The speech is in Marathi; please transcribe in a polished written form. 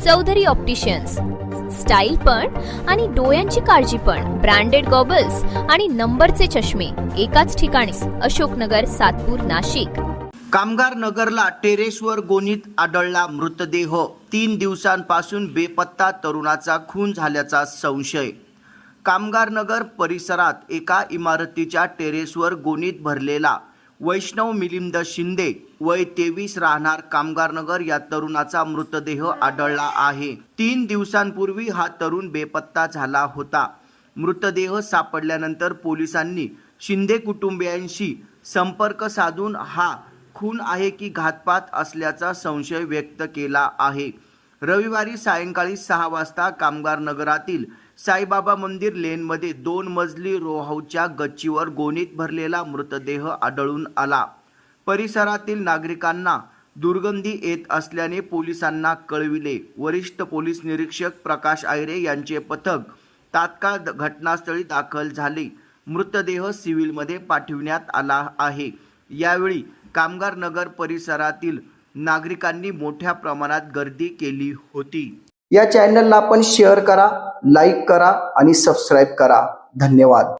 चौधरी ऑप्टिशियन्स, स्टाईल पण आणि डोळ्यांची काळजी पण. ब्रँडेड गॉगल्स आणि नंबरचे चष्मे एकाच ठिकाणी. अशोकनगर, सातपूर, नाशिक. कामगार नगरला टेरेसवर गोणीत आढळला मृतदेह. 3 दिवसांपासून बेपत्ता तरुणाचा खून झाल्याचा संशय. कामगार नगर परिसरात एका इमारतीच्या टेरेसवर गोणीत भरलेला वैष्णव मिलिंद शिंदे वय 23 राहणार कामगार नगर या तरुणाचा मृतदेह आढळला आहे. 3 दिवसांपूर्वी हा तरुण बेपत्ता झाला होता. मृतदेह सापडल्यानंतर पोलिसांनी शिंदे कुटुंबियांशी संपर्क साधून हा खून आहे की घातपात असल्याचा संशय व्यक्त केला आहे. रविवारी सायंकाळी 6 वाजता कामगार नगरातील साईबाबा मंदिर लेनमध्ये 2 मजली रो हाऊसच्या गच्चीवर गोणीत भरलेला मृतदेह आढळून आला. परिसरातील नागरिकांना दुर्गंधी येत असल्याने पोलिसांना कळविले. वरिष्ठ पोलीस निरीक्षक प्रकाश आयरे यांचे पथक तात्काळ घटनास्थळी दाखल झाले. मृतदेह सिव्हिलमध्ये पाठविण्यात आला आहे. यावेळी कामगार नगर परिसरातील नागरिकांनी मोठ्या प्रमाणात गर्दी केली होती. या चॅनलला आपण शेअर करा, लाईक करा आणि सबस्क्राईब करा. धन्यवाद.